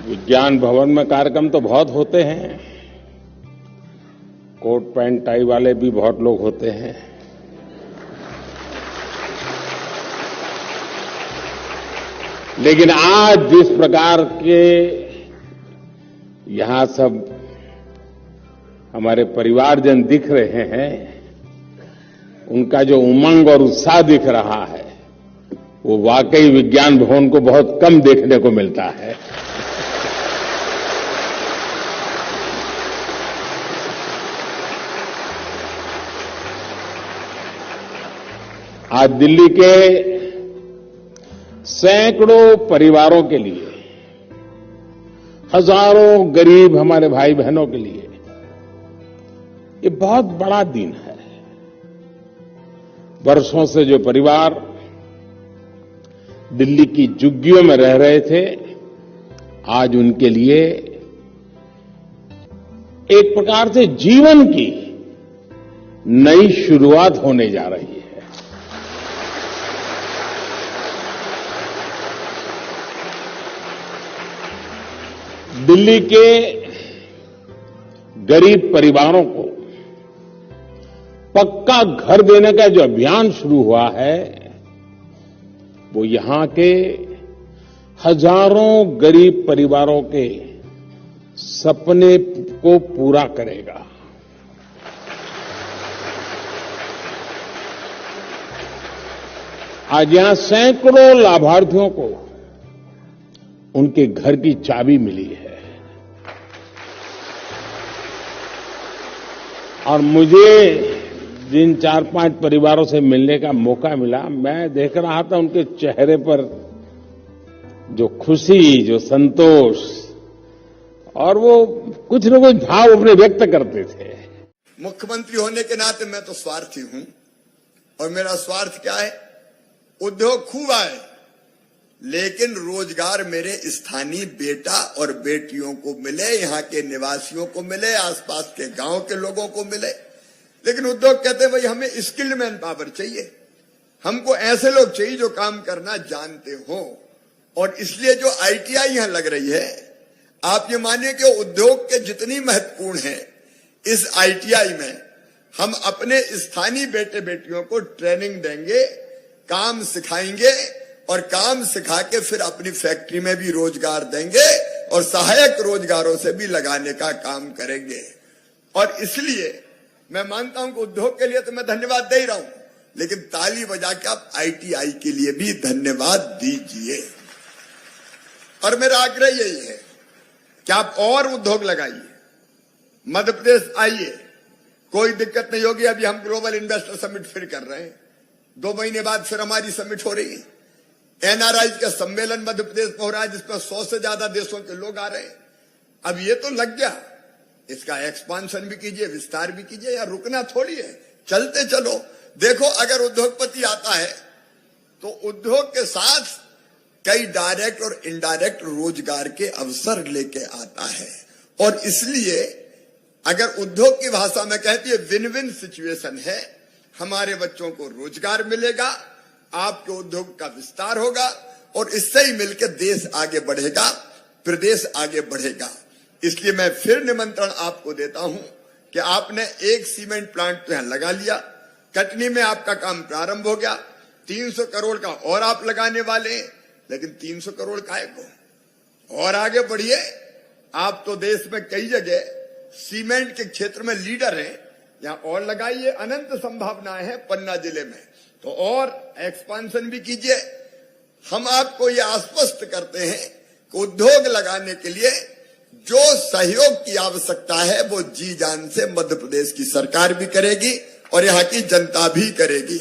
विज्ञान भवन में कार्यक्रम तो बहुत होते हैं, कोट पैंट टाई वाले भी बहुत लोग होते हैं, लेकिन आज जिस प्रकार के यहां सब हमारे परिवारजन दिख रहे हैं, उनका जो उमंग और उत्साह दिख रहा है, वो वाकई विज्ञान भवन को बहुत कम देखने को मिलता है। आज दिल्ली के सैकड़ों परिवारों के लिए, हजारों गरीब हमारे भाई बहनों के लिए ये बहुत बड़ा दिन है। वर्षों से जो परिवार दिल्ली की झुग्गियों में रह रहे थे, आज उनके लिए एक प्रकार से जीवन की नई शुरुआत होने जा रही है। दिल्ली के गरीब परिवारों को पक्का घर देने का जो अभियान शुरू हुआ है, वो यहां के हजारों गरीब परिवारों के सपने को पूरा करेगा। आज यहां सैकड़ों लाभार्थियों को उनके घर की चाबी मिली है, और मुझे जिन 4-5 परिवारों से मिलने का मौका मिला, मैं देख रहा था उनके चेहरे पर जो खुशी, जो संतोष, और वो कुछ न कुछ भाव अपने व्यक्त करते थे। मुख्यमंत्री होने के नाते मैं तो स्वार्थी हूं, और मेरा स्वार्थ क्या है? उद्योग खूब आए, लेकिन रोजगार मेरे स्थानीय बेटा और बेटियों को मिले, यहाँ के निवासियों को मिले, आसपास के गांव के लोगों को मिले। लेकिन उद्योग कहते हैं भाई हमें स्किल्ड मैन पावर चाहिए, हमको ऐसे लोग चाहिए जो काम करना जानते हो। और इसलिए जो आईटीआई यहां लग रही है, आप ये मानिए कि उद्योग के जितनी महत्वपूर्ण है, इस आईटीआई में हम अपने स्थानीय बेटे बेटियों को ट्रेनिंग देंगे, काम सिखाएंगे, और काम सिखा के फिर अपनी फैक्ट्री में भी रोजगार देंगे, और सहायक रोजगारों से भी लगाने का काम करेंगे। और इसलिए मैं मानता हूं कि उद्योग के लिए तो मैं धन्यवाद दे ही रहा हूं, लेकिन ताली बजा के आप आईटीआई के लिए भी धन्यवाद दीजिए। और मेरा आग्रह यही है कि आप और उद्योग लगाइए, मध्य प्रदेश आइए, कोई दिक्कत नहीं होगी। अभी हम ग्लोबल इन्वेस्टर समिट फिर कर रहे हैं, 2 महीने बाद फिर हमारी समिट हो रही है। एनआरआई का सम्मेलन मध्य प्रदेश में हो रहा है, जिसमें 100 से ज्यादा देशों के लोग आ रहे हैं। अब ये तो लग गया, इसका एक्सपांशन भी कीजिए, विस्तार भी कीजिए, या रुकना थोड़ी है, चलते चलो। देखो, अगर उद्योगपति आता है तो उद्योग के साथ कई डायरेक्ट और इनडायरेक्ट रोजगार के अवसर लेके आता है। और इसलिए अगर उद्योग की भाषा में कहती है विन विन सिचुएशन है, हमारे बच्चों को रोजगार मिलेगा, आपके उद्योग का विस्तार होगा, और इससे ही मिलकर देश आगे बढ़ेगा, प्रदेश आगे बढ़ेगा। इसलिए मैं फिर निमंत्रण आपको देता हूं कि आपने एक सीमेंट प्लांट तो यहां लगा लिया, कटनी में आपका काम प्रारंभ हो गया, 300 करोड़ का और आप लगाने वाले हैं, लेकिन 300 करोड़ काहे को? और आगे बढ़िए। आप तो देश में कई जगह सीमेंट के क्षेत्र में लीडर हैं, यहां और लगाइए, अनंत संभावनाएं हैं पन्ना जिले में, तो और एक्सपांशन भी कीजिए। हम आपको ये आश्वस्त करते हैं कि उद्योग लगाने के लिए जो सहयोग की आवश्यकता है, वो जी जान से मध्य प्रदेश की सरकार भी करेगी और यहाँ की जनता भी करेगी।